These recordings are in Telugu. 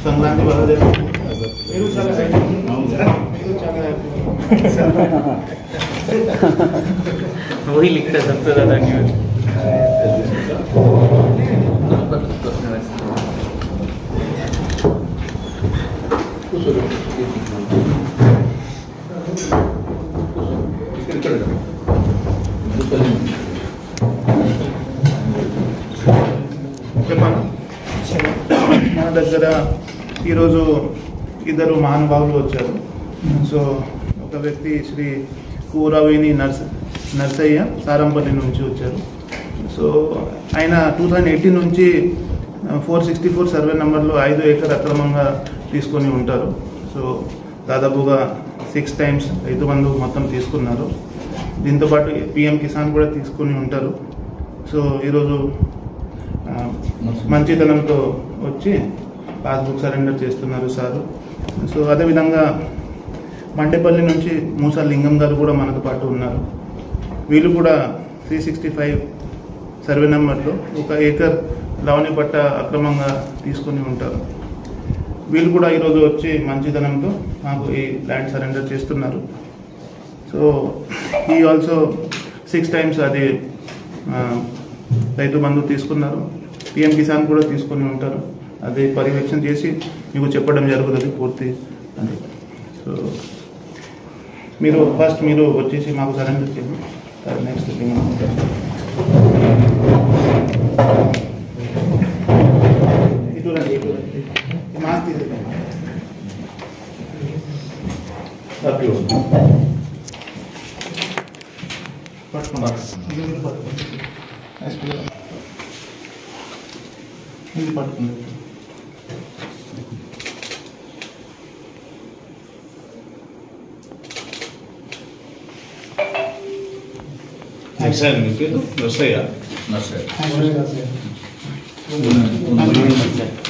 संक्रांति बागा మీరు చాలా वही लिखता है सबसे ज़्यादा न्यूज़। మన దగ్గర ఈరోజు ఇద్దరు మహానుభావులు వచ్చారు. సో ఒక వ్యక్తి శ్రీ కూరవేణి నర్సయ్య సారంపల్లి నుంచి వచ్చారు. సో ఆయన 2018 నుంచి 464 సర్వే నెంబర్లో 5 ఎకర్ అక్రమంగా తీసుకొని ఉంటారు. సో దాదాపుగా 6 టైమ్స్ రైతు బంధు మొత్తం తీసుకున్నారు. దీంతోపాటు పిఎం కిసాన్ కూడా తీసుకొని ఉంటారు. సో ఈరోజు మంచితనంతో వచ్చి పాస్బుక్ సరెండర్ చేస్తున్నారు సారు. సో అదేవిధంగా మండేపల్లి నుంచి మూసా లింగం గారు కూడా మనతో పాటు ఉన్నారు. వీళ్ళు కూడా 365 సర్వే నెంబర్లో 1 ఎకర్ లావణి పట్ట అక్రమంగా తీసుకొని ఉంటారు. వీళ్ళు కూడా ఈరోజు వచ్చి మంచితనంతో మాకు ఈ ల్యాండ్ సరెండర్ చేస్తున్నారు. సో ఈ ఆల్సో 6 టైమ్స్ అది రైతు బంధు తీసుకున్నారు. పిఎం కిసాన్ కూడా తీసుకొని ఉంటారు. అది పర్యవేక్షణ చేసి మీకు చెప్పడం జరుగుతుంది పూర్తి అని. సో మీరు ఫస్ట్ మీరు వచ్చేసి మాకు సరెండర్ చేయండి. నెక్స్ట్ మాస్తి పట్టుకున్నారు. ఇది పట్టుకున్నారు.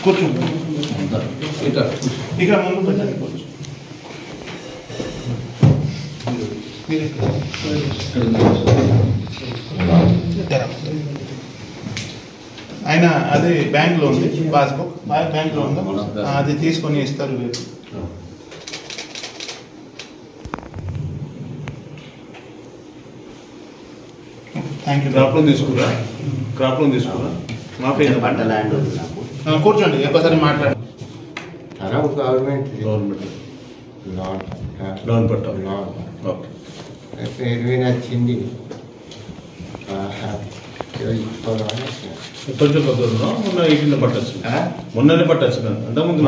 కూర్చోండి. ఇక్కడ ముందు పెట్టండి. ఆయన అది బ్యాంక్లో ఉంది, పాస్బుక్ బ్యాంక్లో ఉందా, అది తీసుకొని ఇస్తారు. Thank you. క్రాప్ లోన్ తీసుకురా మాఫీ పంట ల్యాండ్ కూర్చోండి. ఒకసారి మాట్లాడండి. గవర్నమెంట్ లోన్ పట్ట పేరు మీద వచ్చింది. కొంచెం కొద్దిగా మొన్న 18 పట్టచ్చు, మొన్ననే పట్టచ్చు అంత ముందు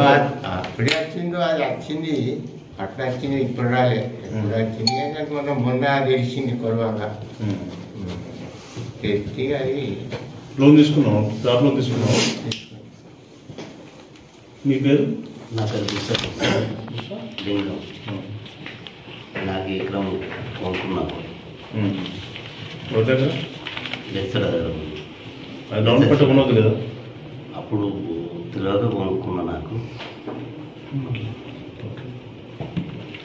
అప్పుడే వచ్చిందో అది వచ్చింది, అట్లా వచ్చింది. ఇప్పుడు రాలే, ఎప్పుడు వచ్చింది అంటే మొన్న తెలిసింది కొరవాగా తెచ్చి అది లోన్ తీసుకున్నావు. క్రాప్ లోన్ తీసుకున్నావు. మీ పేరు? నా పేరు నాకు ఎకరం కొనుక్కున్నాను. అది లోన్ పట్ట కొనవద్దు కదా, అప్పుడు తెలియక కొనుక్కున్నా. నాకు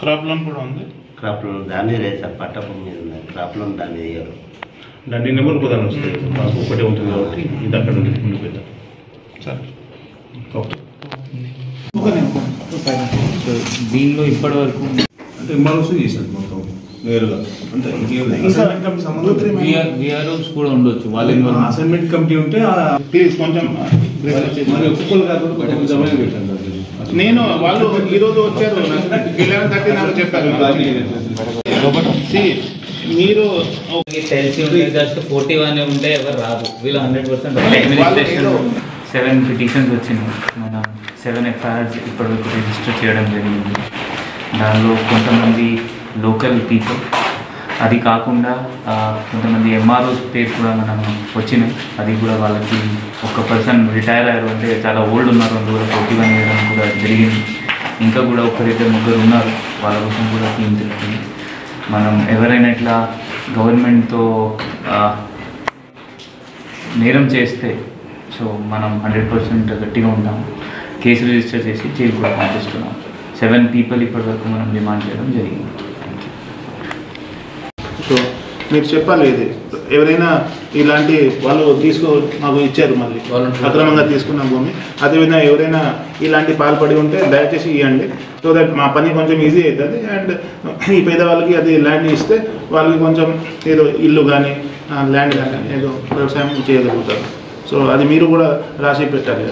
క్రాప్ లోన్ కూడా ఉంది. క్రాప్ లోన్ దాన్ని వేసారు, పట్టపు మీద ఉన్నాయి. క్రాప్ లోన్ దాన్ని వేయరు. దాన్ని నెంబర్ కుదరని వస్తుంది, మాకు ఒకటే ఉంటుంది కాబట్టి ఇది అక్కడ ఉంది ముందు పెద్దాం. సరే ఓకే. దీనిలో ఇప్పటి వరకు అంటే ఎంఆర్ఓస్ చేశారు మొత్తం నేరుగా, అంటే విఆర్ఓస్ కూడా ఉండొచ్చు. వాళ్ళ అసైన్మెంట్ కమిటీ ఉంటే ప్లీజ్ కొంచెం మరి ఒక్కొక్కరు కాకుండా జమైన పెట్టండి. నేను వాళ్ళు ఈరోజు వచ్చారు 11:30 నాకు చెప్పారు. మీరు తెలిసి ఉంటే జస్ట్ 41 ఉంటే ఎవరు రాదు. వీళ్ళు 100% 7 పిటిషన్స్ వచ్చినాయి. మన 7 ఎఫ్ఐఆర్స్ ఇప్పటివరకు రిజిస్టర్ చేయడం జరిగింది. దానిలో కొంతమంది లోకల్ పీపుల్, అది కాకుండా కొంతమంది ఎంఆర్ఓస్ పేరు కూడా మనం వచ్చినాయి. అది కూడా వాళ్ళకి ఒక పర్సన్ రిటైర్ అయ్యారు, అంటే చాలా ఓల్డ్ ఉన్నారు, అందువల్ల 41 వేయడం కూడా జరిగింది. ఇంకా కూడా 1-2 ఉన్నారు, వాళ్ళ కోసం కూడా టీం తెలుస్తుంది. మనం ఎవరైనా ఇట్లా గవర్నమెంట్తో నేరం చేస్తే సో మనం 100% గట్టిగా ఉంటాం. కేసు రిజిస్టర్ చేసి జైలు కూడా పంపిస్తున్నాం. 7 పీపుల్ ఇప్పటివరకు మనం డిమాండ్ చేయడం జరిగింది. సో మీరు చెప్పాలి. ఇది ఎవరైనా ఇలాంటి వాళ్ళు మాకు ఇచ్చారు, మళ్ళీ అక్రమంగా తీసుకున్న భూమి. అదేవిధంగా ఎవరైనా ఇలాంటి పాల్పడి ఉంటే దయచేసి ఇవ్వండి, సో దట్ మా పని కొంచెం ఈజీ అవుతుంది. అండ్ ఈ పేదవాళ్ళకి అది ల్యాండ్ ఇస్తే వాళ్ళకి కొంచెం ఏదో ఇల్లు కానీ ల్యాండ్ కానీ ఏదో వ్యవసాయం చేయగలుగుతారు. సో అది మీరు కూడా రాసి పెట్టాలి.